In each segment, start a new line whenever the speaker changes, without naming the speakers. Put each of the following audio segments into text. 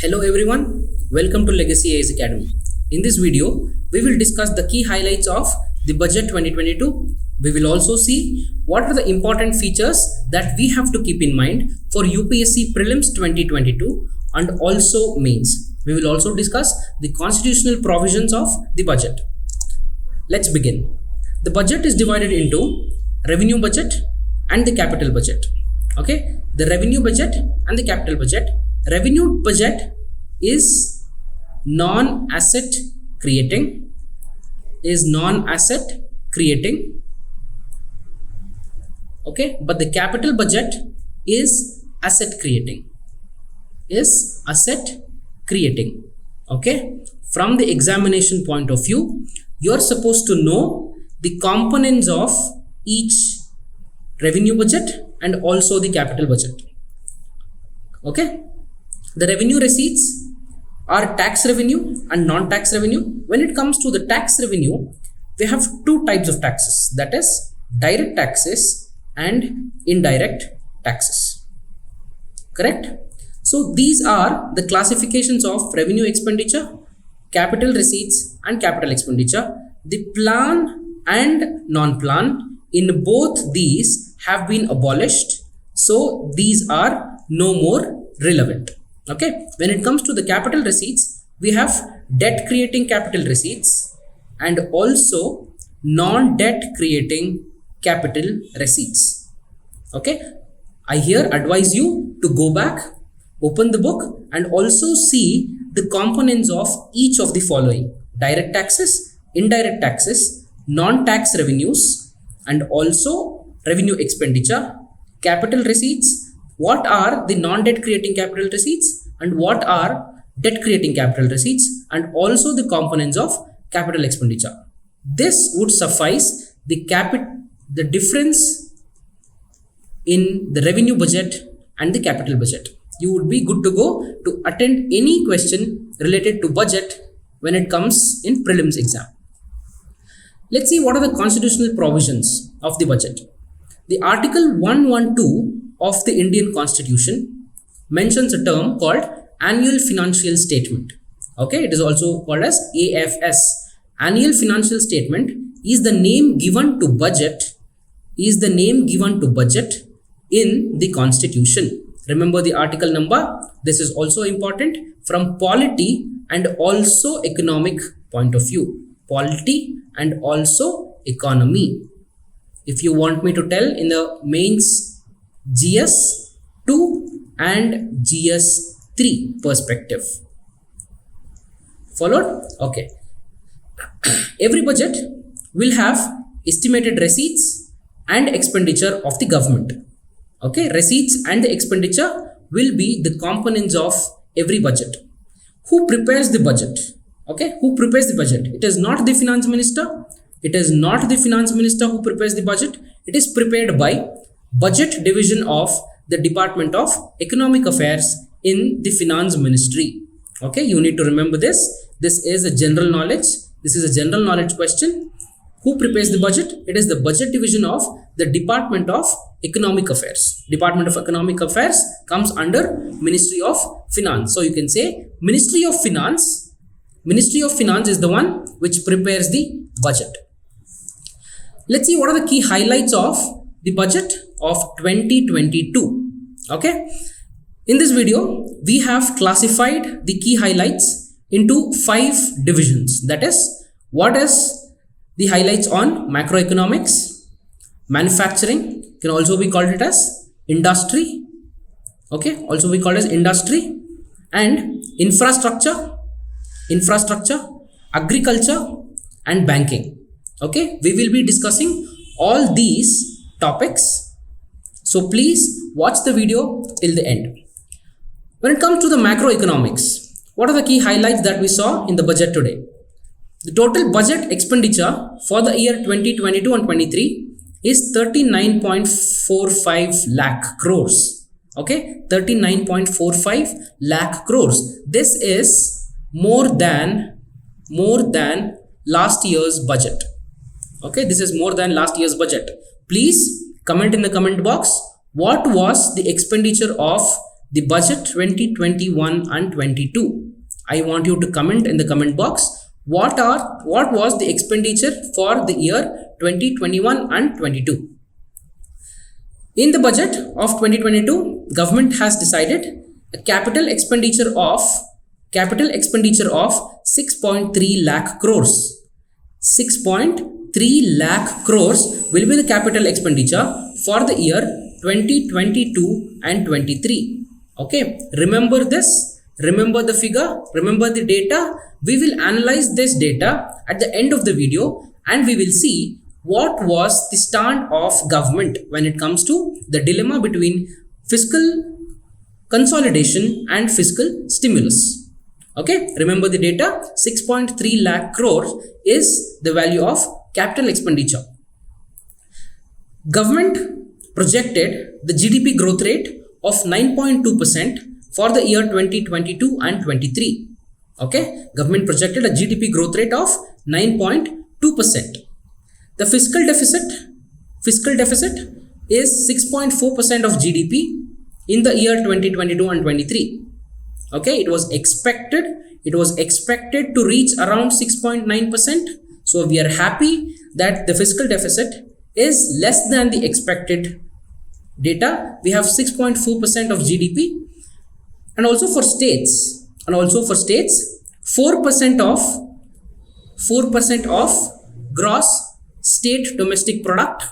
Hello everyone, welcome to Legacy AIS Academy. In this video, we will discuss the key highlights of the budget 2022. We will also see what are the important features that we have to keep in mind for UPSC Prelims 2022 and also mains. We will also discuss the constitutional provisions of the budget. Let's begin. The budget is divided into revenue budget and the capital budget. Okay, the revenue budget and the capital budget. Revenue budget is non-asset creating, okay, but the capital budget is asset creating, okay. From the examination point of view, you are supposed to know the components of each revenue budget and also the capital budget, okay. The revenue receipts are tax revenue and non-tax revenue. When it comes to the tax revenue, we have two types of taxes, that is direct taxes and indirect taxes, correct? So these are the classifications of revenue expenditure, capital receipts and capital expenditure. The plan and non-plan in both these have been abolished, so these are no more relevant. Okay, when it comes to the capital receipts, we have debt creating capital receipts and also non-debt creating capital receipts. Okay, I here advise you to go back, open the book and also see the components of each of the following: direct taxes, indirect taxes, non-tax revenues and also revenue expenditure, capital receipts. What are the non-debt creating capital receipts and what are debt creating capital receipts, and also the components of capital expenditure. This would suffice the difference in the revenue budget and the capital budget. You would be good to go to attend any question related to budget when it comes in prelims exam. Let's see what are the constitutional provisions of the budget. The Article 112 of the Indian Constitution mentions a term called annual financial statement. Okay, it is also called as AFS. Annual financial statement is the name given to budget, in the Constitution. Remember the article number. This is also important from polity and also economic point of view. Polity and also economy. If you want me to tell in the mains GS 2 and GS 3 perspective. Followed? Okay. Every budget will have estimated receipts and expenditure of the government. Okay, receipts and the expenditure will be the components of every budget. Who prepares the budget? Okay, who prepares the budget? It is not the finance minister. It is not the finance minister who prepares the budget. It is prepared by budget division of the Department of Economic Affairs in the Finance Ministry. Okay, you need to remember this. This is a general knowledge. This is a general knowledge question. Who prepares the budget? It is the budget division of the Department of Economic Affairs. Department of Economic Affairs comes under Ministry of Finance. So you can say Ministry of Finance. Ministry of Finance is the one which prepares the budget. Let's see what are the key highlights of the budget of 2022. Okay. In this video, we have classified the key highlights into 5 divisions. That is, what is the highlights on macroeconomics, manufacturing, can also be called it as industry. Okay, also we call it as industry, and infrastructure, agriculture and banking. Okay, we will be discussing all these topics. So please watch the video till the end. When it comes to the macroeconomics, what are the key highlights that we saw in the budget today? The total budget expenditure for the year 2022 and 23 is 39.45 lakh crores. Okay, 39.45 lakh crores. This is more than last year's budget. Okay, this is more than last year's budget. Please comment in the comment box what was the expenditure of the budget 2021 and 22? I want you to comment in the comment box what was the expenditure for the year 2021 and 22. In the budget of 2022, government has decided a capital expenditure of 6.3 lakh crores. 6.3 lakh crores will be the capital expenditure for the year 2022 and 23. Okay, remember this, remember the figure, remember the data. We will analyze this data at the end of the video and we will see what was the stand of government when it comes to the dilemma between fiscal consolidation and fiscal stimulus. Okay, remember the data, 6.3 lakh crores is the value of capital expenditure. Government projected the GDP growth rate of 9.2% for the year 2022 and 23. Okay, government projected a GDP growth rate of 9.2%. The fiscal deficit is 6.4% of GDP in the year 2022 and 23. Okay, it was expected to reach around 6.9%. So we are happy that the fiscal deficit is less than the expected data. We have 6.4% of GDP, and also for states 4% of gross state domestic product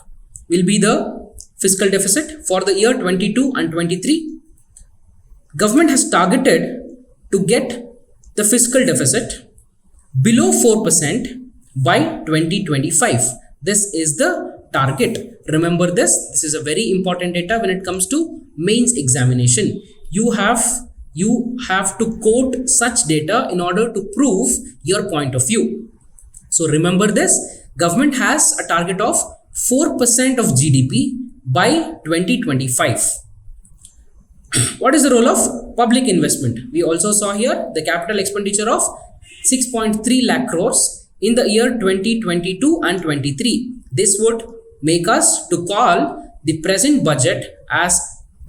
will be the fiscal deficit for the year 22 and 23. Government has targeted to get the fiscal deficit below 4% by 2025. This is the target. Remember this. This is a very important data when it comes to mains examination. You have to quote such data in order to prove your point of view. So remember this. Government has a target of 4% of GDP by 2025. What is the role of public investment? We also saw here the capital expenditure of 6.3 lakh crores in the year 2022 and 23. This would make us to call the present budget as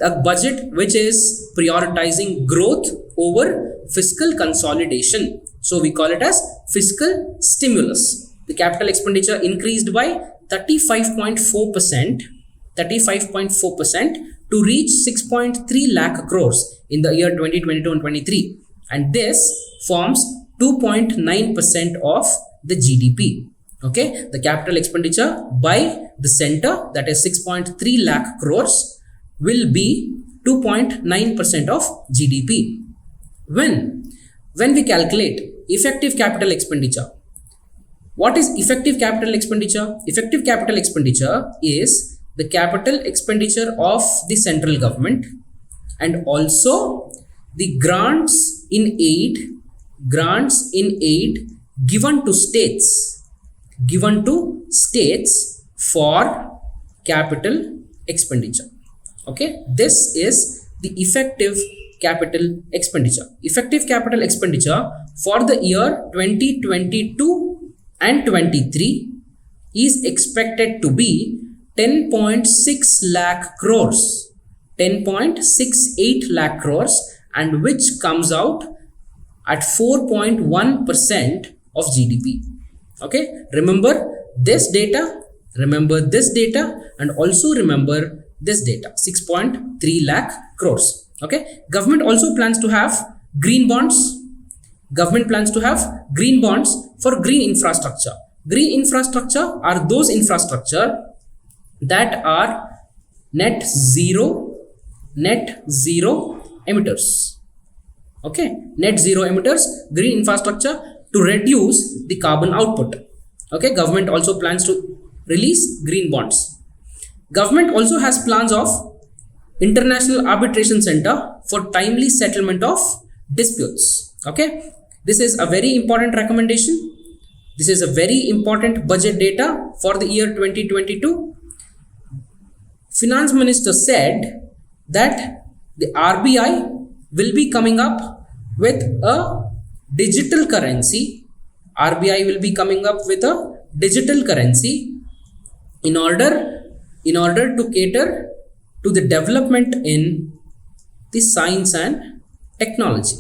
a budget which is prioritizing growth over fiscal consolidation. So we call it as fiscal stimulus. The capital expenditure increased by 35.4% to reach 6.3 lakh crores in the year 2022 and 23, and this forms 2.9% of the GDP. Okay, the capital expenditure by the center, that is 6.3 lakh crores, will be 2.9% of GDP. When we calculate effective capital expenditure, what is effective capital expenditure? Effective capital expenditure is the capital expenditure of the central government and also the grants in aid given to states for capital expenditure. Okay, this is the effective capital expenditure. Effective capital expenditure for the year 2022 and 23 is expected to be 10.6 lakh crores, 10.68 lakh crores, and which comes out at 4.1% of GDP. Okay, remember this data, and also remember this data, 6.3 lakh crores. Okay, government also plans to have green bonds. Government plans to have green bonds for green infrastructure. Green infrastructure are those infrastructure that are net zero emitters. Okay, net zero emitters, green infrastructure to reduce the carbon output. Okay, government also plans to release green bonds. Government also has plans of International Arbitration Center for timely settlement of disputes. Okay, this is a very important recommendation. This is a very important budget data for the year 2022. Finance Minister said that the RBI will be coming up with a digital currency. RBI will be coming up with a digital currency in order to cater to the development in the science and technology.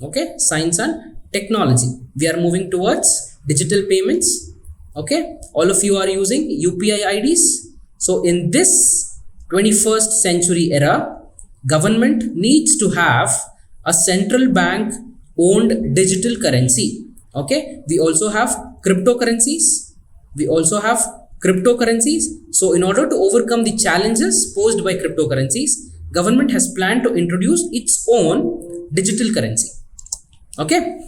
Okay, science and technology. We are moving towards digital payments. Okay, all of you are using UPI IDs. So in this 21st century era, government needs to have a central bank owned digital currency. Okay, we also have cryptocurrencies. So in order to overcome the challenges posed by cryptocurrencies, government has planned to introduce its own digital currency. Okay,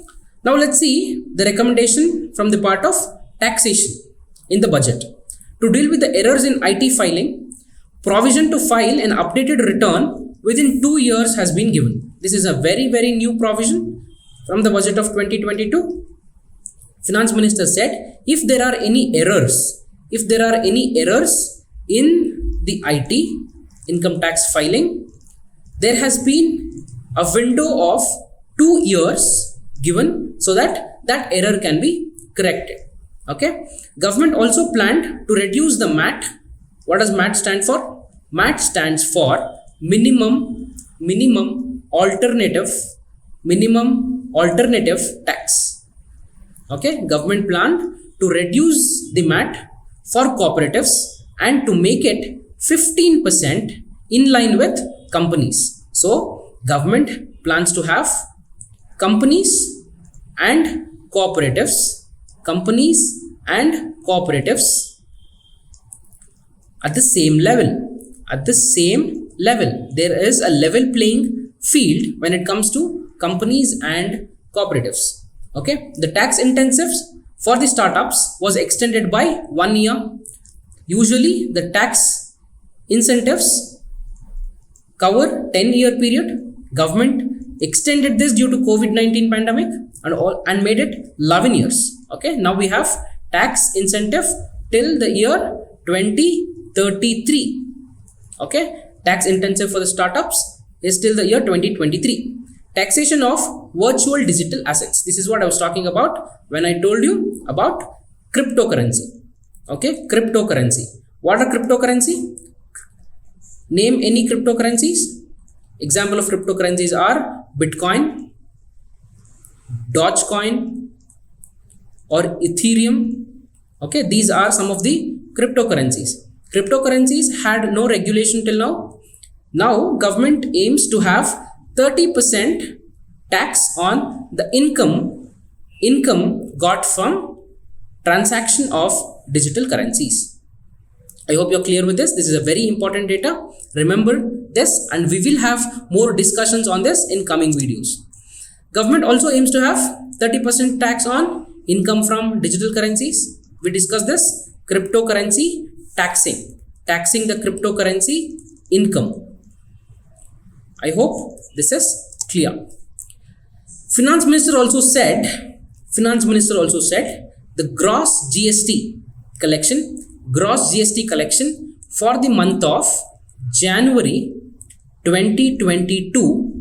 now let's see the recommendation from the part of taxation in the budget. To deal with the errors in IT filing, provision to file an updated return within 2 years has been given. This is a very new provision from the budget of 2022. Finance Minister said, if there are any errors in the IT income tax filing, there has been a window of 2 years given so that that error can be corrected. Okay. Government also planned to reduce the MAT. What does MAT stand for? MAT stands for minimum alternative tax. Okay. Government planned to reduce the MAT for cooperatives and to make it 15% in line with companies. So government plans to have companies and cooperatives at the same level. There is a level playing field when it comes to companies and cooperatives. Okay, the tax incentives for the startups was extended by 1 year. Usually the tax incentives cover 10-year period. Government extended this due to COVID-19 pandemic and made it 11 years. Okay, now we have tax incentive till the year 2033. Okay, tax incentive for the startups is till the year 2023. Taxation of virtual digital assets. This is what I was talking about when I told you about cryptocurrency. Okay, cryptocurrency. What are cryptocurrency? Name any cryptocurrencies. Example of cryptocurrencies are Bitcoin, Dogecoin, or Ethereum. Okay, these are some of the cryptocurrencies. Cryptocurrencies had no regulation till now. Now government aims to have 30% tax on the income got from transaction of digital currencies. I hope you're clear with this. This is a very important data. Remember this, and we will have more discussions on this in coming videos. Government also aims to have 30% tax on income from digital currencies. We discussed this. Cryptocurrency taxing the cryptocurrency income. I hope this is clear. Finance Minister also said the gross GST collection for the month of January 2022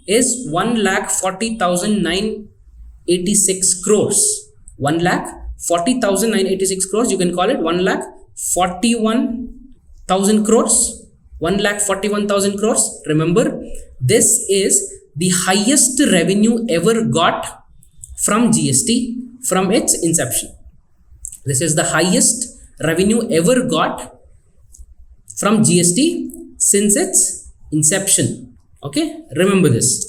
is 1,40,986 crores. 1,40,986 crores. You can call it 1,41,000 crores. 1,41,000 crores. Remember, this is the highest revenue ever got from GST from its inception. This is the highest revenue ever got from GST since its inception. Okay, remember this.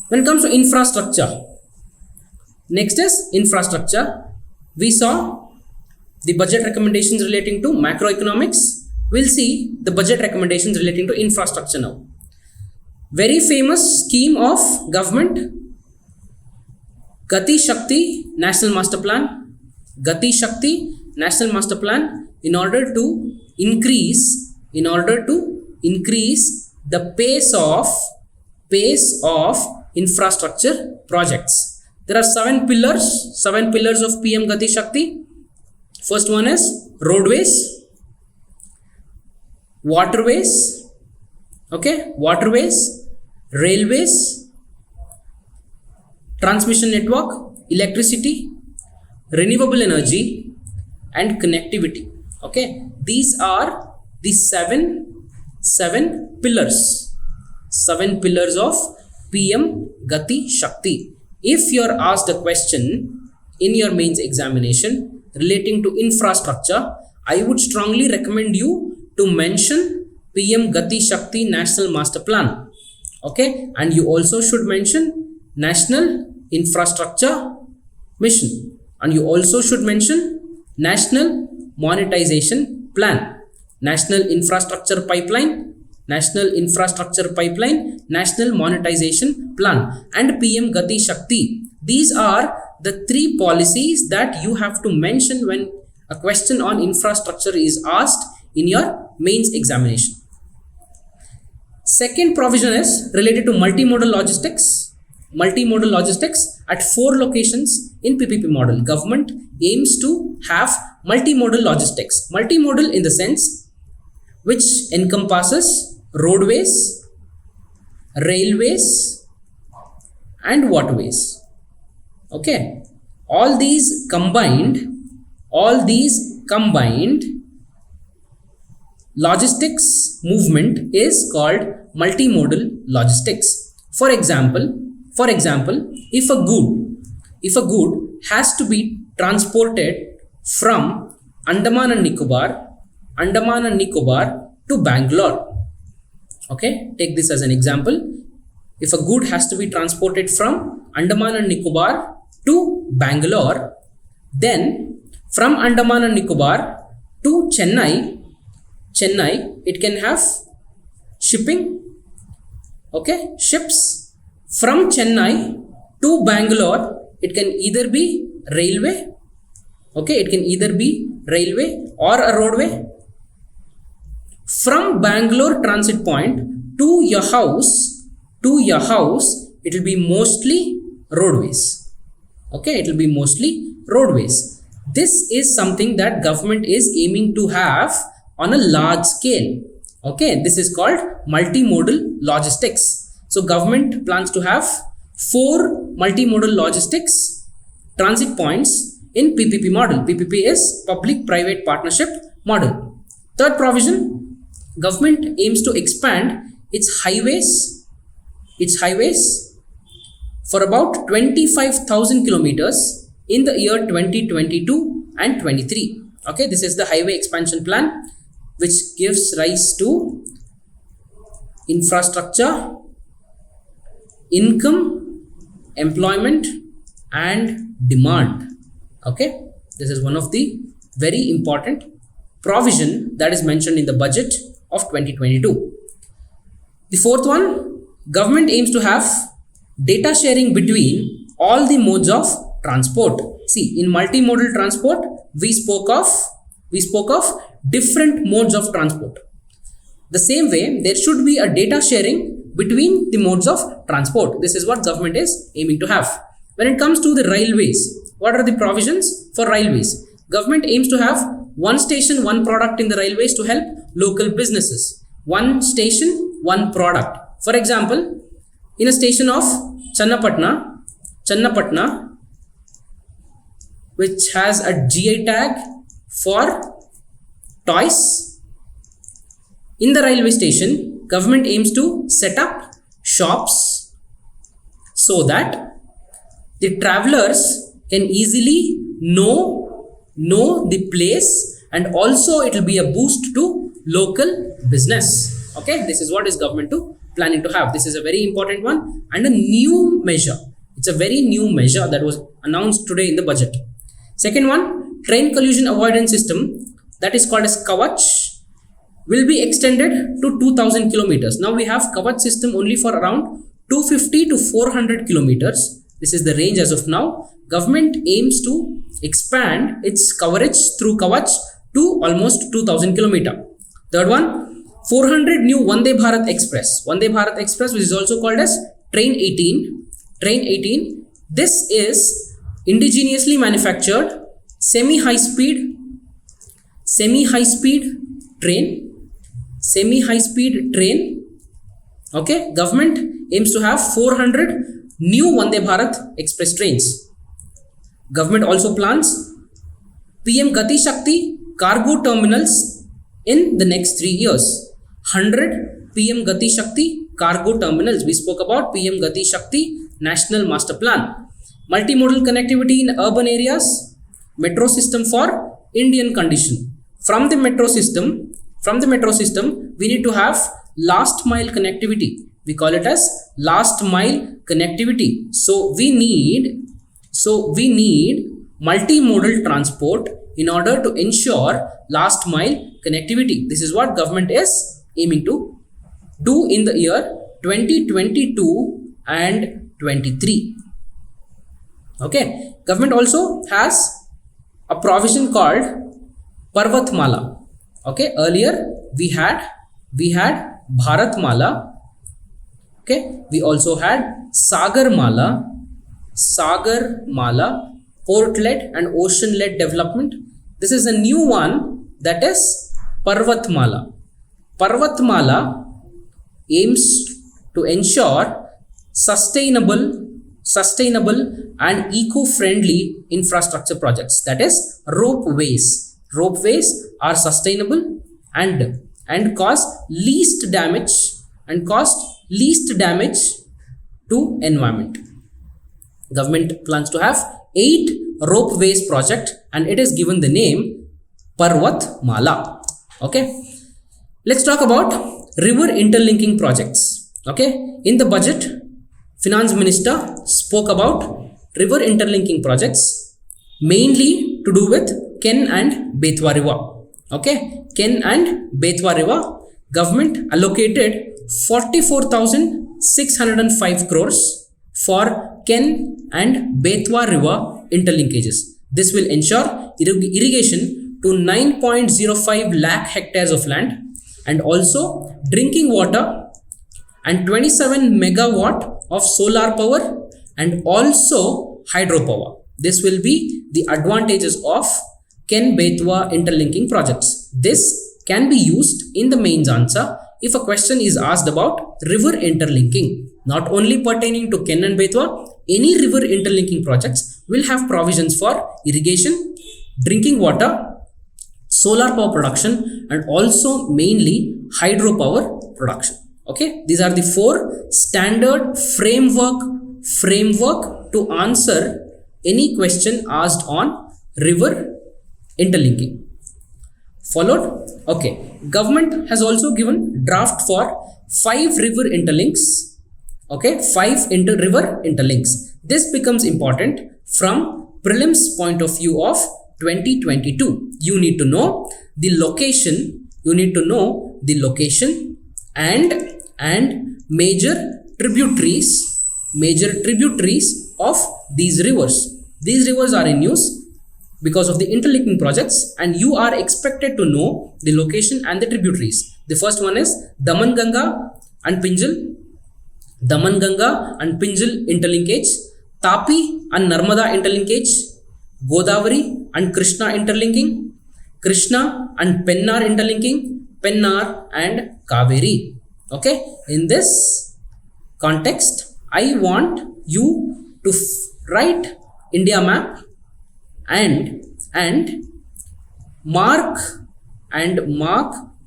When it comes to infrastructure, next is infrastructure. We saw the budget recommendations relating to macroeconomics. We'll see the budget recommendations relating to infrastructure now. Very famous scheme of government, Gati Shakti National Master Plan. Gati Shakti National Master Plan in order to increase the pace of infrastructure projects. There are 7 pillars of PM Gati Shakti. First one is roadways, waterways, railways, transmission network, electricity, renewable energy, and connectivity. Okay, these are the seven pillars of PM Gati Shakti. If you are asked a question in your mains examination relating to infrastructure, I would strongly recommend you to mention PM Gati Shakti National Master Plan. Okay, and you also should mention National Infrastructure Mission, and you also should mention National Monetization Plan, National Infrastructure Pipeline, National Monetization Plan, and PM Gati Shakti. These are the three policies that you have to mention when a question on infrastructure is asked in your mains examination. Second provision is related to multimodal logistics. Multimodal logistics at 4 locations in PPP model. Government aims to have multimodal logistics. Multimodal in the sense which encompasses roadways, railways, and waterways. Okay, all these combined logistics movement is called multimodal logistics. For example, if a good has to be transported from Andaman and Nicobar to Bangalore. Okay, take this as an example. If a good has to be transported from Andaman and Nicobar to Bangalore, then from Andaman and Nicobar to Chennai, it can have shipping. Okay, ships. From Chennai to Bangalore, it can either be railway. Okay, it can either be railway or a roadway. From Bangalore transit point to your house, it will be mostly roadways. Okay, it will be mostly roadways. This is something that government is aiming to have on a large scale. Okay, this is called multimodal logistics. So government plans to have 4 multimodal logistics transit points in PPP model. PPP is public-private partnership model. Third provision, government aims to expand its highways for about 25,000 kilometers in the year 2022 and 23. Okay, this is the highway expansion plan, which gives rise to infrastructure, income, employment, and demand. Okay, this is one of the very important provision that is mentioned in the budget of 2022. The fourth one, government aims to have data sharing between all the modes of transport. See, in multimodal transport, we spoke of different modes of transport. The same way, there should be a data sharing between the modes of transport. This is what government is aiming to have. When it comes to the railways, what are the provisions for railways? Government aims to have one station, one product in the railways to help local businesses. One station, one product. For example, in a station of Channapatna, which has a GI tag for toys, in the railway station, government aims to set up shops so that the travelers can easily know the place, and also it will be a boost to local business. Okay, this is what is government planning to have. This is a very important one and a new measure. It's a very new measure that was announced today in the budget. Second one, train collision avoidance system, that is called as Kavach, will be extended to 2000 kilometers. Now we have Kavach system only for around 250 to 400 kilometers. This is the range as of now. Government aims to expand its coverage through Kavach to almost 2000 kilometers. Third one, 400 new Vande Bharat Express. Vande Bharat Express, which is also called as Train 18. Train 18. This is indigenously manufactured semi-high speed train. Okay, government aims to have 400 new Vande Bharat Express trains. Government also plans PM Gati Shakti cargo terminals in the next 3 years. 100 PM Gati Shakti cargo terminals. We spoke about PM Gati Shakti National Master Plan. Multimodal connectivity in urban areas. Metro system for Indian condition. From the metro system, we need to have last mile connectivity. We call it as last mile connectivity. So we need multimodal transport in order to ensure last mile connectivity. This is what government is aiming to do in the year 2022 and 23. Okay, government also has a provision called Parvatmala. Okay, earlier we had Bharatmala. Okay, we also had Sagarmala, port-led and ocean-led development. This is a new one, that is Parvatmala. Parvatmala aims to ensure sustainable and eco-friendly infrastructure projects, that is ropeways. Ropeways are sustainable and cause least damage to environment. Government plans to have 8 ropeways project and it is given the name Parvatmala. Okay, let's talk about river interlinking projects. Okay, in the budget, Finance Minister spoke about river interlinking projects mainly to do with Ken and Betwa River. Okay, Ken and Betwa River. Government allocated 44,605 crores for Ken and Betwa River interlinkages. This will ensure irrigation to 9.05 lakh hectares of land and also drinking water and 27 megawatt of solar power and also hydropower. This will be the advantages of Ken Betwa interlinking projects. This can be used in the mains answer if a question is asked about river interlinking. Not only pertaining to Ken and Betwa, any river interlinking projects will have provisions for irrigation, drinking water, solar power production and also mainly hydropower production. Okay, these are the 4 standard framework to answer any question asked on river interlinking. Followed, okay, government has also given draft for 5 river interlinks. Okay, 5 river interlinks. This becomes important from prelims point of view of 2022. You need to know the location. And major tributaries of these rivers. These rivers are in use because of the interlinking projects and you are expected to know the location and the tributaries. The first one is Damanganga and Pinjal interlinkage, Tapi and Narmada interlinkage, Godavari and Krishna interlinking, Krishna and Pennar interlinking, Pennar and Kaveri. Okay, in this context, I want you to write India map and mark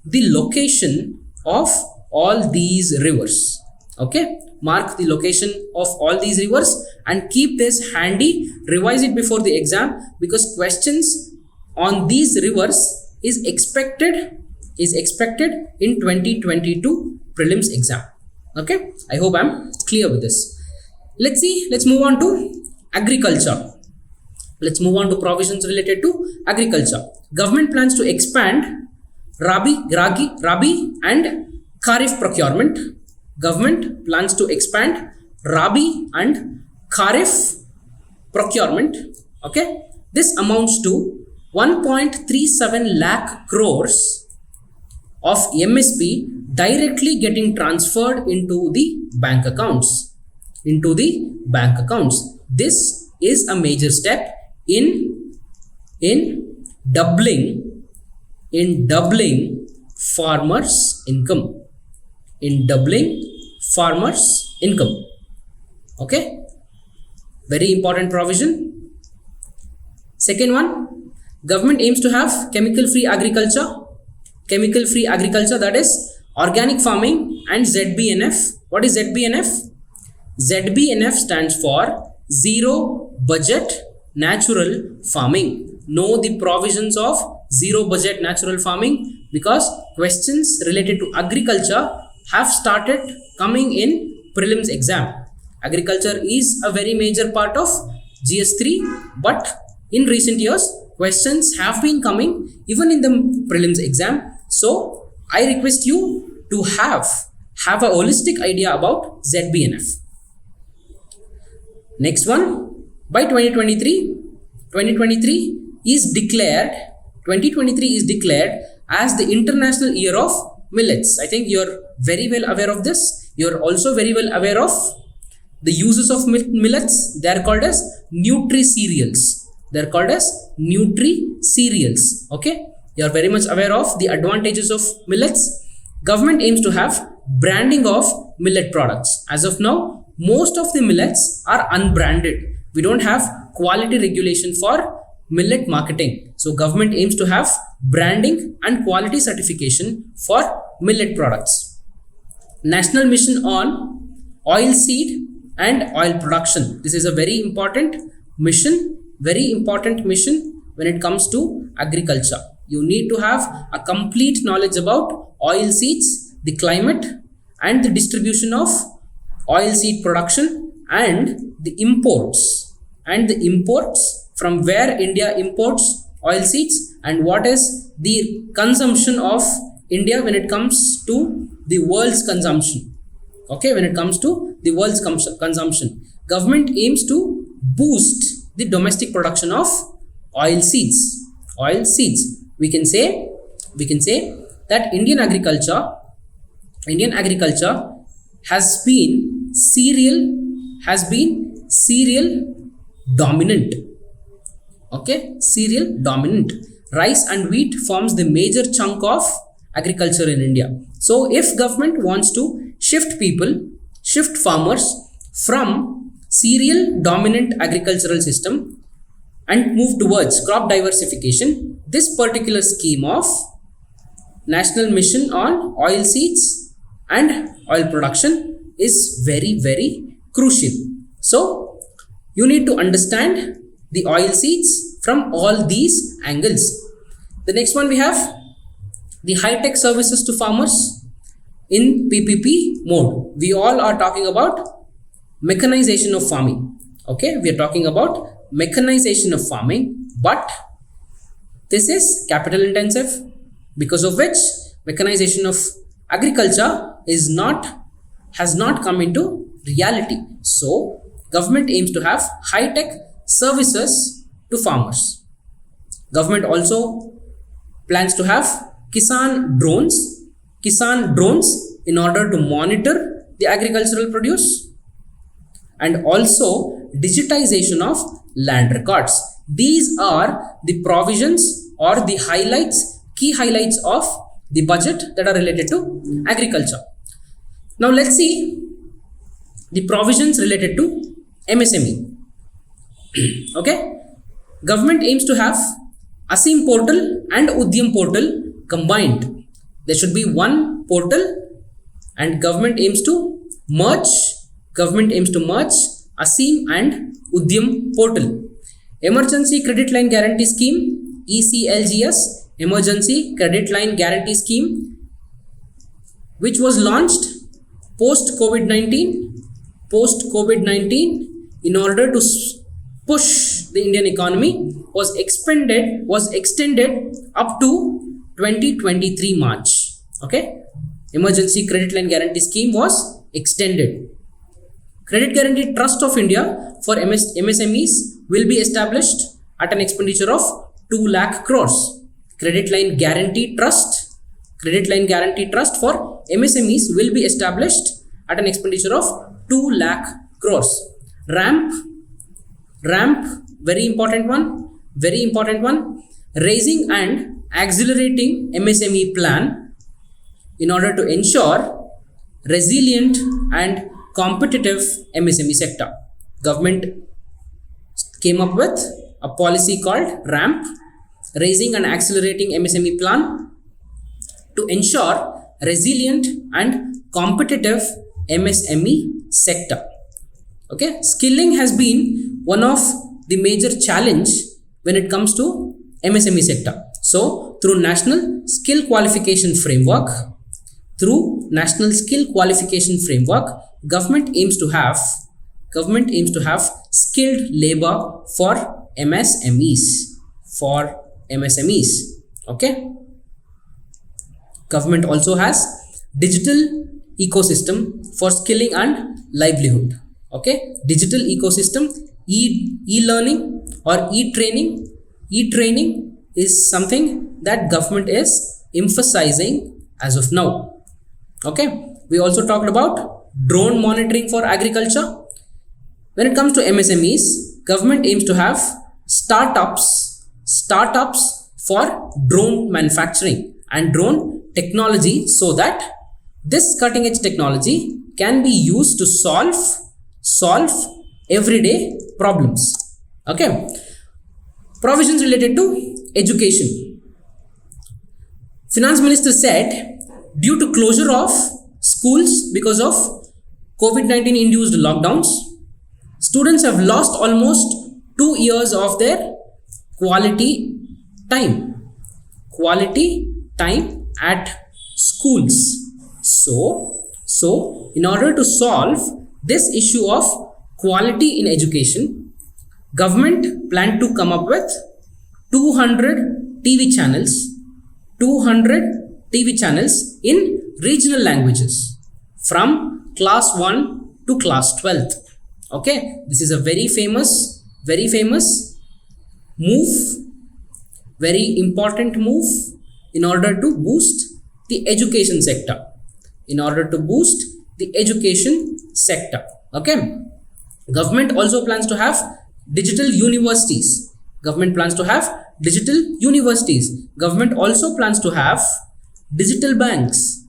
the location of all these rivers. Okay, mark the location of all these rivers and keep this handy. Revise it before the exam because questions on these rivers is expected in 2022 prelims exam. Okay, I hope I'm clear with this. Let's move on to agriculture. Let's move on to provisions related to agriculture. Government plans to expand Rabi and Kharif procurement. Government plans to expand Rabi and Kharif procurement. Okay, this amounts to 1.37 lakh crores of MSP directly getting transferred into the bank accounts. This is a major step in doubling farmers' income. Okay, very important provision. Second one, government aims to have chemical free agriculture. chemical free agriculture, that is organic farming, and ZBNF. What is ZBNF? ZBNF stands for zero budget natural farming. Know the provisions of zero budget natural farming, because questions related to agriculture have started coming in prelims exam. Agriculture is a very major part of GS3, but in recent years questions have been coming even in the prelims exam. So I request you to have a holistic idea about ZBNF. Next one, by 2023 is declared as the International Year of Millets. I think you're very well aware of this. You're also very well aware of the uses of millets. They are called as nutri-cereals. Okay, you are very much aware of the advantages of millets. Government aims to have branding of millet products. As of now, most of the millets are unbranded. We don't have quality regulation for millet marketing. So government aims to have branding and quality certification for millet products. National Mission on Oilseed and Oil Production. This is a very important mission when it comes to agriculture. You need to have a complete knowledge about oilseeds, the climate and the distribution of oilseed production, and the imports from where India imports oilseeds, and what is the consumption of India when it comes to the world's consumption. Okay, when it comes to the world's consumption, government aims to boost the domestic production of oilseeds. We can say that Indian agriculture has been cereal dominant. Okay, cereal dominant. Rice and wheat forms the major chunk of agriculture in India. So if government wants to shift farmers from cereal dominant agricultural system and move towards crop diversification, this particular scheme of National Mission on Oilseeds and Oil Production is very, very crucial. So you need to understand the oilseeds from all these angles. The next one we have the high-tech services to farmers in PPP mode. We all are talking about mechanization of farming. Okay, we are talking about mechanization of farming, but this is capital intensive, because of which mechanization of agriculture has not come into reality. So government aims to have high-tech services to farmers. Government also plans to have Kisan drones in order to monitor the agricultural produce, and also digitization of land records. These are the provisions or the key highlights of the budget that are related to agriculture. Now let's see the provisions related to MSME. Okay, government aims to have ASIM portal and Udyam portal combined. There should be one portal, and government aims to merge ASIM and Udyam portal. Emergency Credit Line Guarantee Scheme, ECLGS, Emergency Credit Line Guarantee Scheme, which was launched post COVID-19 in order to push the Indian economy, was extended up to 2023 March. Okay, Emergency Credit Line Guarantee Scheme was extended. Credit Guarantee Trust of India for MSMEs will be established at an expenditure of 2 lakh crores. Credit Line Guarantee Trust for MSMEs will be established at an expenditure of 2 lakh crores. RAMP, very important one. Raising and accelerating MSME plan in order to ensure resilient and competitive MSME sector. Government came up with a policy called RAMP, Raising and Accelerating MSME Plan, to ensure resilient and competitive MSME sector. Okay, skilling has been one of the major challenge when it comes to MSME sector. So through national skill qualification framework, government aims to have skilled labor for MSMEs. Okay, government also has digital ecosystem for skilling and livelihood. Okay, digital ecosystem, e-learning or e-training is something that government is emphasizing as of now. Okay, we also talked about drone monitoring for agriculture. When it comes to MSMEs, government aims to have startups for drone manufacturing and drone technology, so that this cutting edge technology can be used to solve everyday problems. Okay, provisions related to education. Finance Minister said, due to closure of schools because of COVID-19 induced lockdowns, students have lost almost 2 years of their quality time at schools. So in order to solve this issue of quality in education, government planned to come up with 200 TV channels in regional languages from class 1 to class 12th. Okay, this is a very famous move, very important move in order to boost the education sector. Okay, government also plans to have digital universities. Government also plans to have digital banks.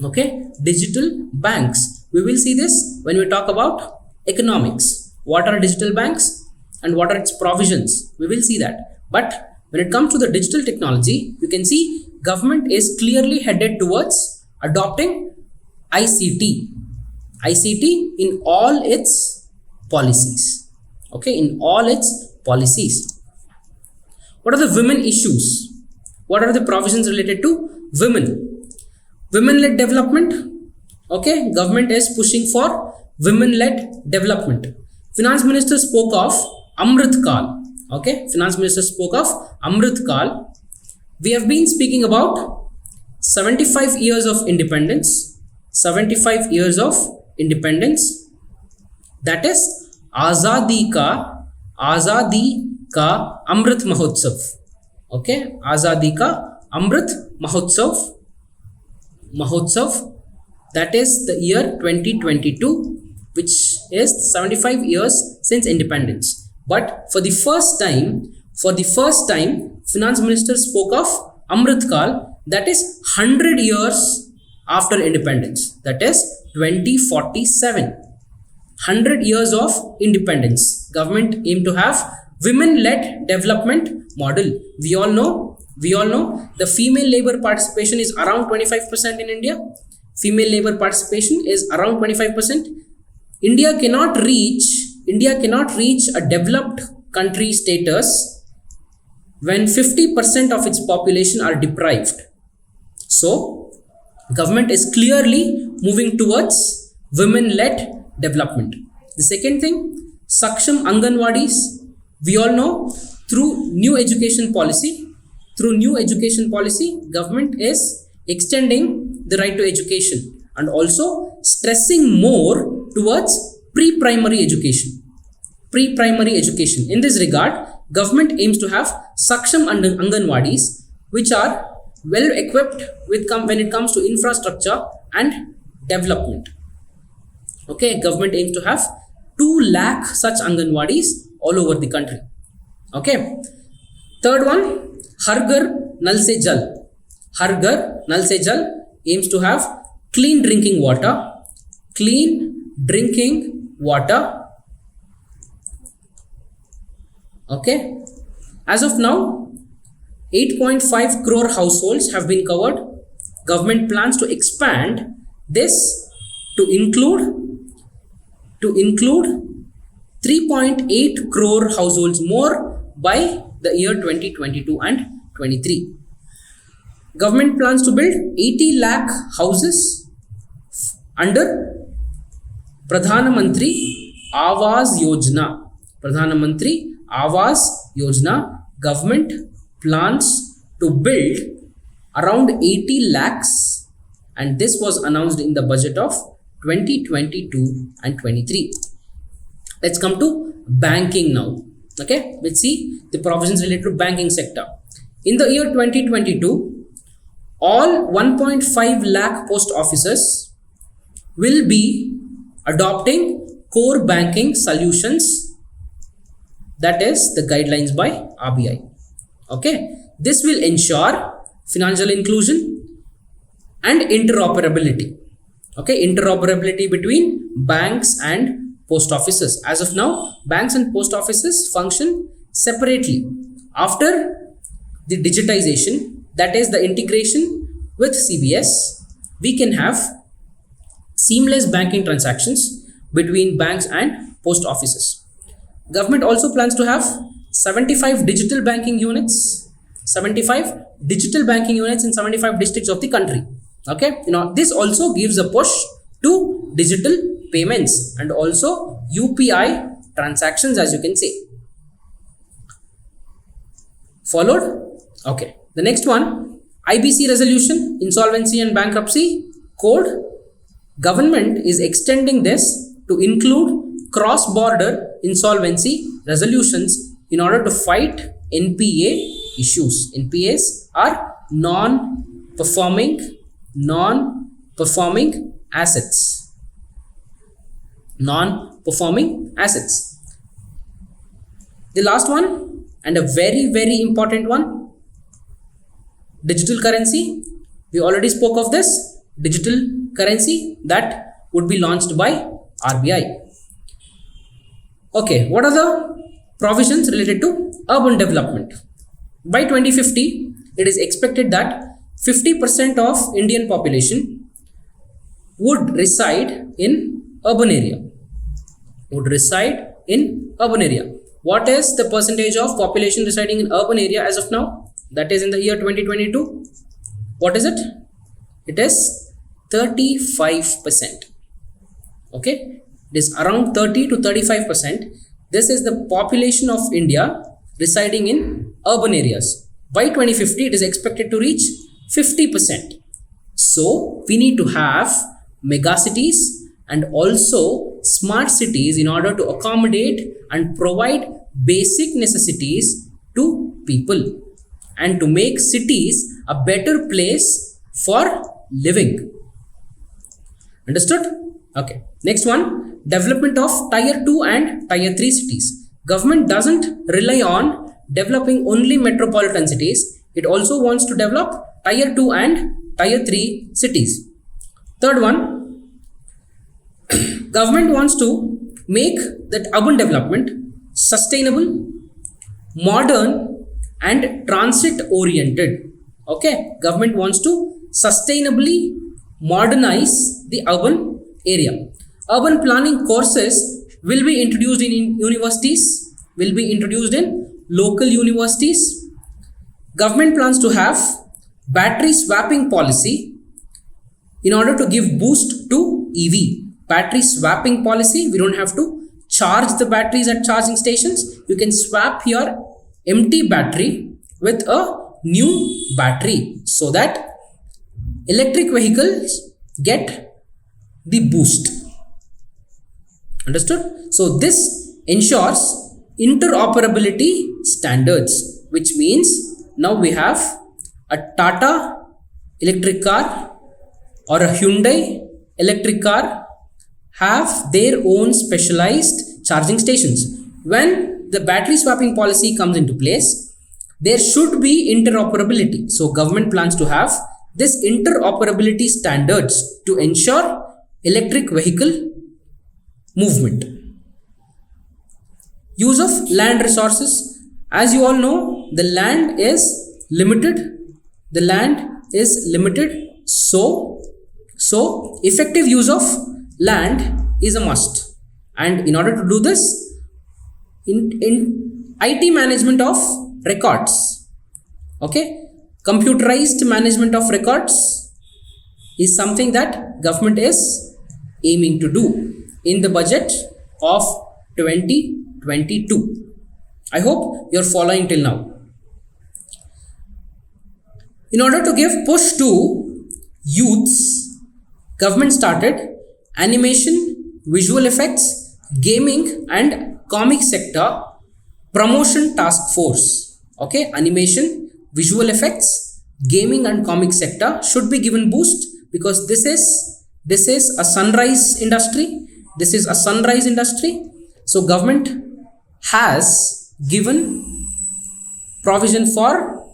Okay, digital banks. We will see this when we talk about economics. What are digital banks and what are its provisions? We will see that. But when it comes to the digital technology, you can see government is clearly headed towards adopting ICT in all its policies. Okay, in all its policies. What are the women issues? What are the provisions related to women-led development? Okay, government is pushing for women-led development. Finance Minister spoke of Amrit Kal. Okay, Finance Minister spoke of Amrit Kal. We have been speaking about 75 years of independence. That is Azadi ka Amrit Mahotsav. Okay, Azadi ka Amrit Mahotsav. That is the year 2022, which is 75 years since independence. But for the first time, Finance Minister spoke of Amrit Kal, that is 100 years after independence. That is 2047. 100 years of independence. Government aim to have women-led development model. We all know the female labor participation is around 25% in India. Female labor participation is around 25%. India cannot reach a developed country status when 50% of its population are deprived. So government is clearly moving towards women-led development. The second thing, Saksham Anganwadis. We all know through new education policy, government is extending the right to education and also stressing more towards pre-primary education. In this regard, government aims to have Saksham Anganwadis, which are well equipped when it comes to infrastructure and development. Okay, government aims to have 2 lakh such Anganwadis all over the country. Okay, third one, Har Ghar Nal Se Jal. Aims to have clean drinking water. Okay, as of now, 8.5 crore households have been covered. Government plans to expand this to include 3.8 crore households more by the year 2022 and 23. Government plans to build 80 lakh houses under Pradhan Mantri Awas Yojana. Pradhan Mantri Awas Yojana. Government plans to build around 80 lakhs, and this was announced in the budget of 2022 and 23. Let's come to banking now. Okay, let's see the provisions related to banking sector. In the year 2022, all 1.5 lakh post offices will be adopting core banking solutions, that is the guidelines by RBI. Okay, this will ensure financial inclusion and interoperability. Okay, interoperability between banks and post offices. As of now, banks and post offices function separately. After the digitization, that is the integration with CBS, we can have seamless banking transactions between banks and post offices. Government also plans to have 75 digital banking units, 75 digital banking units in 75 districts of the country. Okay, this also gives a push to digital payments and also UPI transactions, as you can see. Followed? Okay. The next one, IBC resolution, insolvency and bankruptcy code. Government is extending this to include cross-border insolvency resolutions in order to fight NPA issues. NPAs are non-performing assets. Non-performing assets. The last one, and a very, very important one, digital currency. We already spoke of this digital currency that would be launched by RBI. Okay, what are the provisions related to urban development? By 2050, it is expected that 50% of Indian population would reside in urban area. What is the percentage of population residing in urban area as of now? That is in the year 2022. What is it? It is 35%. Okay, it is around 30 to 35%. This is the population of India residing in urban areas. By 2050, it is expected to reach 50%. So we need to have megacities and also smart cities in order to accommodate and provide basic necessities to people and to make cities a better place for living. Understood? Okay. Next one, development of tier 2 and tier 3 cities. Government doesn't rely on developing only metropolitan cities. It also wants to develop tier 2 and tier 3 cities. Third one, government wants to make that urban development sustainable, modern and transit oriented. Okay, government wants to sustainably modernize the urban area. Urban planning courses will be introduced in universities, will be introduced in local universities. Government plans to have battery swapping policy in order to give boost to EV. Battery swapping policy, we don't have to charge the batteries at charging stations. You can swap your empty battery with a new battery so that electric vehicles get the boost. Understood? So this ensures interoperability standards, which means now we have a Tata electric car or a Hyundai electric car have their own specialized charging stations. When the battery swapping policy comes into place, there should be interoperability. So government plans to have this interoperability standards to ensure electric vehicle movement. Use of land resources. As you all know, the land is limited. The land is limited. So effective use of land is a must. And in order to do this, in IT management of records, okay, computerized management of records is something that government is aiming to do in the budget of 2022. I hope you're following till now. In order to give push to youths, government started animation, visual effects, gaming and comic sector promotion task force. Okay, animation, visual effects, gaming and comic sector should be given boost, because this is a sunrise industry. This is a sunrise industry. So government has given provision for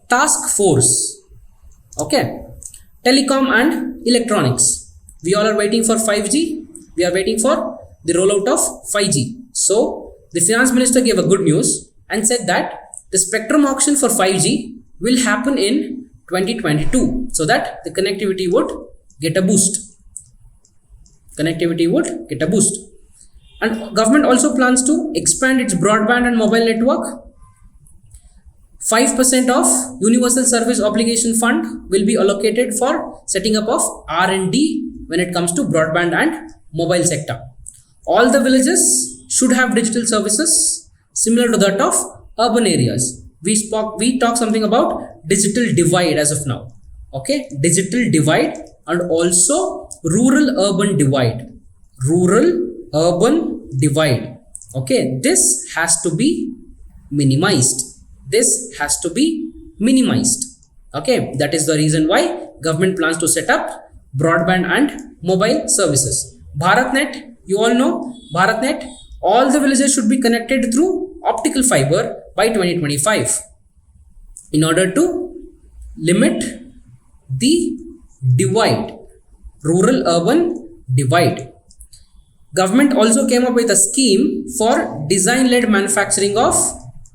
task force. Okay, telecom and electronics. We all are waiting for 5G. We are waiting for the rollout of 5G. So the finance minister gave a good news and said that the spectrum auction for 5G will happen in 2022, so that the connectivity would get a boost. Connectivity would get a boost. And government also plans to expand its broadband and mobile network. 5% of Universal Service Obligation Fund will be allocated for setting up of R&D when it comes to broadband and mobile sector. All the villages should have digital services similar to that of urban areas. We talked something about digital divide as of now. Okay, digital divide and also rural urban divide. Rural urban divide. Okay, this has to be minimized. This has to be minimized. Okay, that is the reason why government plans to set up broadband and mobile services. BharatNet, you all know BharatNet, all the villages should be connected through optical fiber by 2025 in order to limit the divide, rural urban divide. Government also came up with a scheme for design-led manufacturing of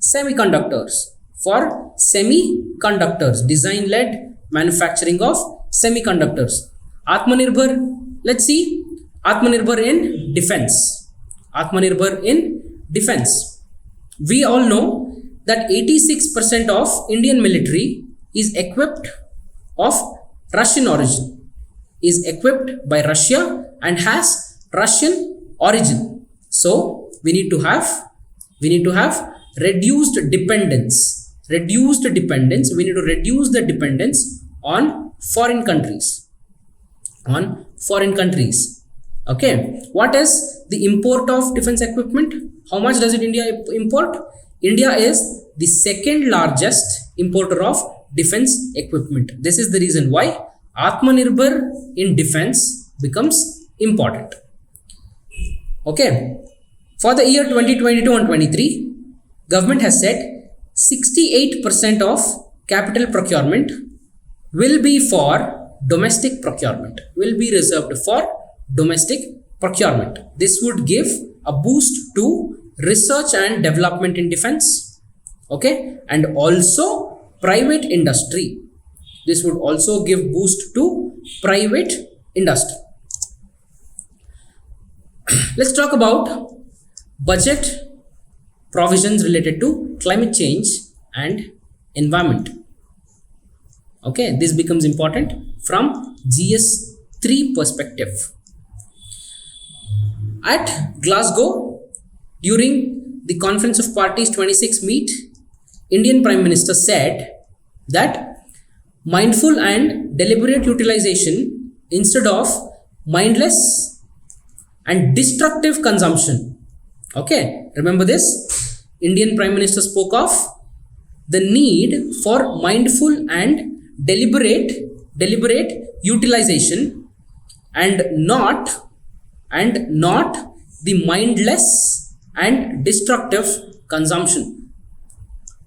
semiconductors. For semiconductors, design-led manufacturing of semiconductors. Atmanirbhar, let's see, Atmanirbhar in defense. Atmanirbhar in defense. We all know that 86% of Indian military is equipped of Russian origin, is equipped by Russia and has Russian origin. So we need to have reduced dependence. We need to reduce the dependence on foreign countries. Okay, what is the import of defense equipment? How much does India import? India is the second largest importer of defense equipment. This is the reason why Atmanirbhar in defense becomes important. Okay, for the year 2022 and 23, government has said 68% of capital procurement will be for domestic procurement, will be reserved for domestic procurement. This would give a boost to research and development in defense. Okay, and also private industry. This would also give boost to private industry. Let's talk about budget provisions related to climate change and environment. Okay, this becomes important from GS3 perspective. At Glasgow, during the Conference of Parties 26 meet, Indian Prime Minister said that mindful and deliberate utilization instead of mindless and destructive consumption. Okay, remember this? Indian Prime Minister spoke of the need for mindful and deliberate utilization and not the mindless and destructive consumption.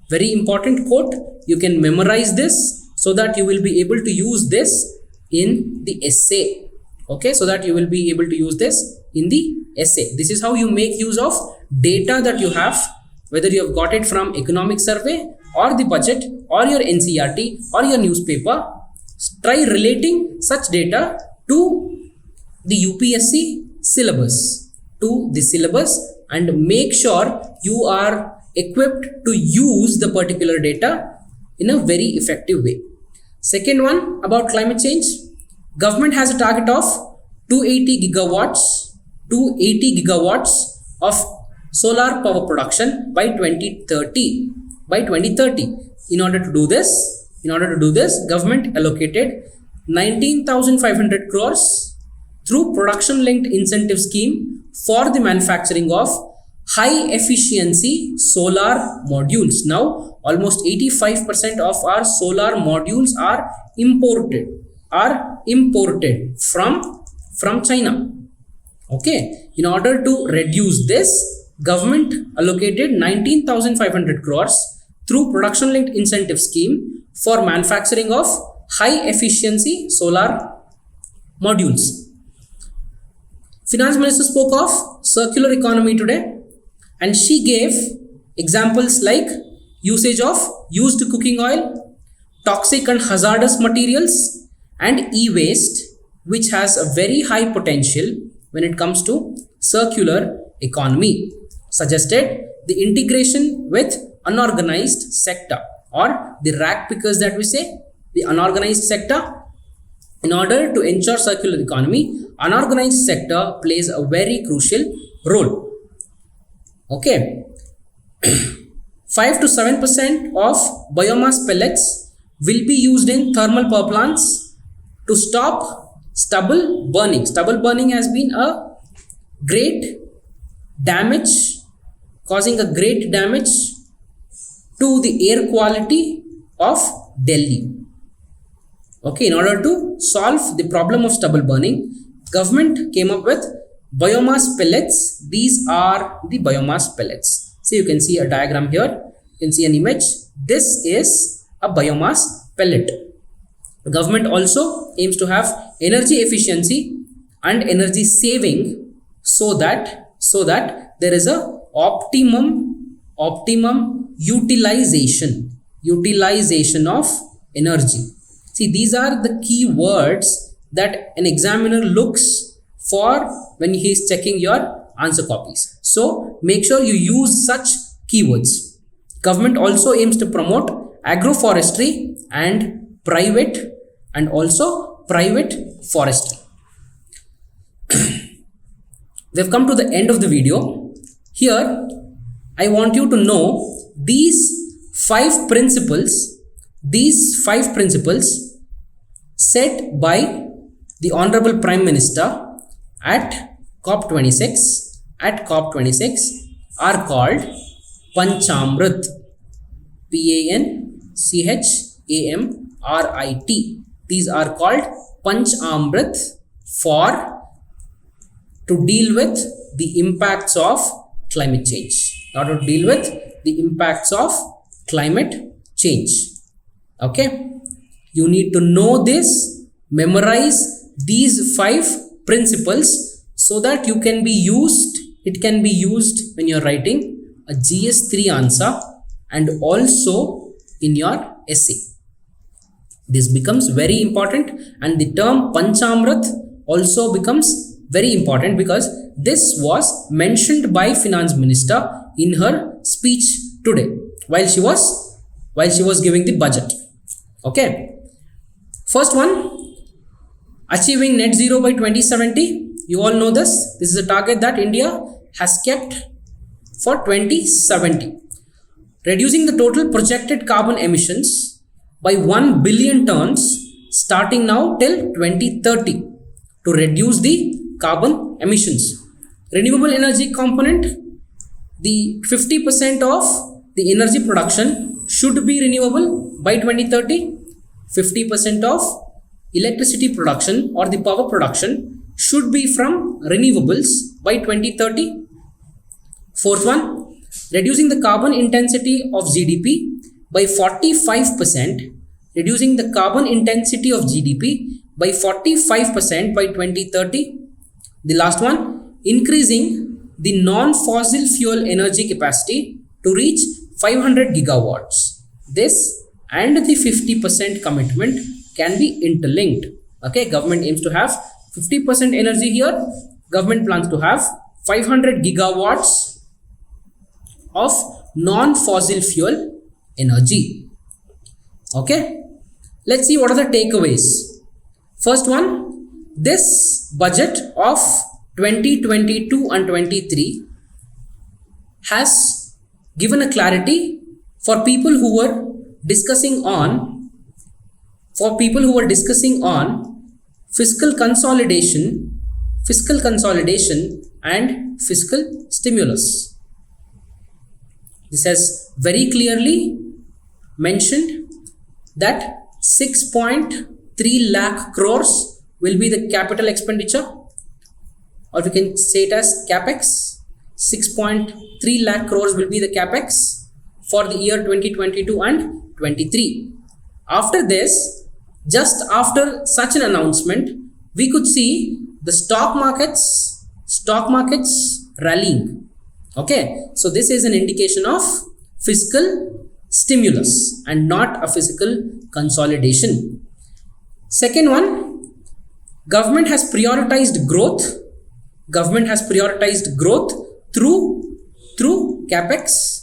Very important quote. You can memorize this so that you will be able to use this in the essay. Okay, so that you will be able to use this in the essay. This is how you make use of data that you have, whether you have got it from economic survey or the budget or your NCERT or your newspaper, try relating such data to the UPSC syllabus, and make sure you are equipped to use the particular data in a very effective way. Second one, about climate change. Government has a target of 280 gigawatts of solar power production by 2030. In order to do this, government allocated 19,500 crores through production linked incentive scheme for the manufacturing of high efficiency solar modules. Now almost 85% of our solar modules are imported from China. Okay, in order to reduce this, government allocated 19,500 crores through production linked incentive scheme for manufacturing of high efficiency solar modules. Finance Minister spoke of circular economy today, and she gave examples like usage of used cooking oil, toxic and hazardous materials, and e-waste, which has a very high potential when it comes to circular economy. Suggested the integration with unorganized sector, or the rag pickers that we say, the unorganized sector. In order to ensure circular economy, unorganized sector plays a very crucial role. Okay. 5 to 7% of biomass pellets will be used in thermal power plants to stop stubble burning. Stubble burning has been a great damage, causing a great damage to the air quality of Delhi. Okay, in order to solve the problem of stubble burning, government came up with biomass pellets. These are the biomass pellets. So you can see a diagram here. You can see an image. This is a biomass pellet. The government also aims to have energy efficiency and energy saving so that there is a optimum utilization of energy. See, these are the key words that an examiner looks for when he is checking your answer copies. So make sure you use such keywords. Government also aims to promote agroforestry and private forestry. We have come to the end of the video. Here I want you to know these five principles set by the Honorable Prime Minister at COP26 are called Panchamrit. Panchamrit. These are called Panchamrit to deal with the impacts of climate change. Okay, you need to know this, memorize these five principles so that it can be used when you're writing a GS3 answer and also in your essay. This becomes very important, and the term Panchamrit also becomes very important because this was mentioned by Finance Minister in her speech today while she was giving the budget. Okay, first one, achieving net zero by 2070. You all know this. This is a target that India has kept for 2070. Reducing the total projected carbon emissions by 1 billion tons starting now till 2030 to reduce the carbon emissions. Renewable energy component, the 50% of the energy production should be renewable by 2030. 50% of electricity production or the power production should be from renewables by 2030. Fourth one, reducing the carbon intensity of GDP by 45%. Reducing the carbon intensity of GDP by 45% by 2030. The last one, increasing the non-fossil fuel energy capacity to reach 500 gigawatts this and the 50% commitment can be interlinked. Okay, government aims to have 50% energy here. Government plans to have 500 gigawatts of non-fossil fuel energy. Okay, let's see what are the takeaways. First one, this budget of 2022 and 23 has given a clarity for people who were discussing on fiscal consolidation and fiscal stimulus. This has very clearly mentioned that 6.3 lakh crores will be the capital expenditure, or we can say it as capex. 6.3 lakh crores will be the capex for the year 2022 and 23. After this, just after such an announcement, we could see the stock markets rallying. Okay, so this is an indication of fiscal stimulus and not a fiscal consolidation. Second one, government has prioritized growth. Government has prioritized growth through capex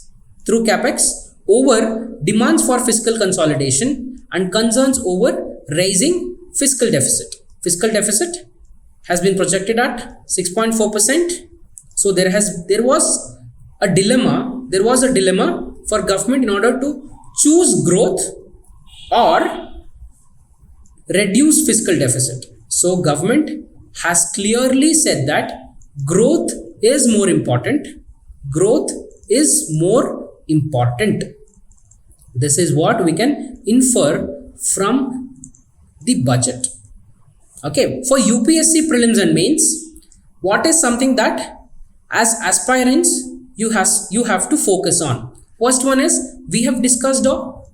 over demands for fiscal consolidation and concerns over raising fiscal deficit. Fiscal deficit has been projected at 6.4%. So there was a dilemma for government in order to choose growth or reduce fiscal deficit. So government has clearly said that growth is more important. Growth is more important. This is what we can infer from the budget. Okay, for UPSC prelims and mains, what is something that as aspirants you have to focus on? First one is, we have discussed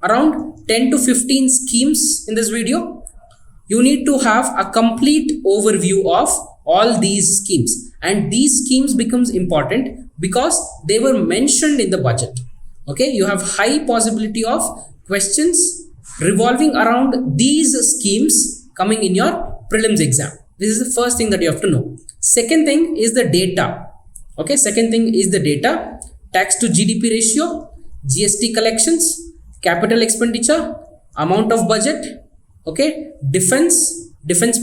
around 10 to 15 schemes in this video. You need to have a complete overview of all these schemes, and these schemes becomes important because they were mentioned in the budget. Okay, you have high possibility of questions revolving around these schemes coming in your prelims exam. This is the first thing that you have to know. Second thing is the data. Okay, second thing is the data. Tax to GDP ratio, GST collections, capital expenditure, amount of budget. Okay, defense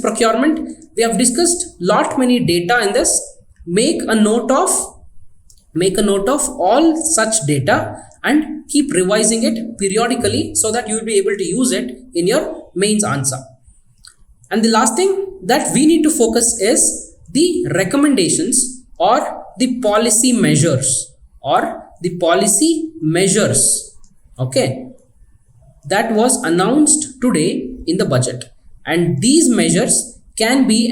procurement. We have discussed many data in this. Make a note of all such data and keep revising it periodically so that you will be able to use it in your mains answer. And the last thing that we need to focus is the recommendations or the policy measures okay, that was announced today in the budget, and these measures can be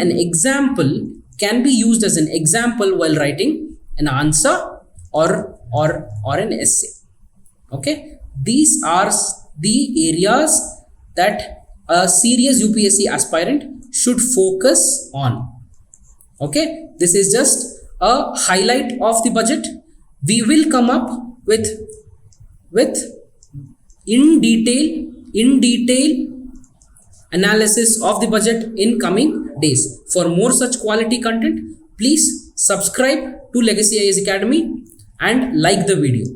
used as an example while writing an answer or an essay. Okay, these are the areas that a serious UPSC aspirant should focus on. Okay, this is just a highlight of the budget. We will come up with in detail analysis of the budget in coming days. For more such quality content, please subscribe to Legacy IAS Academy and like the video.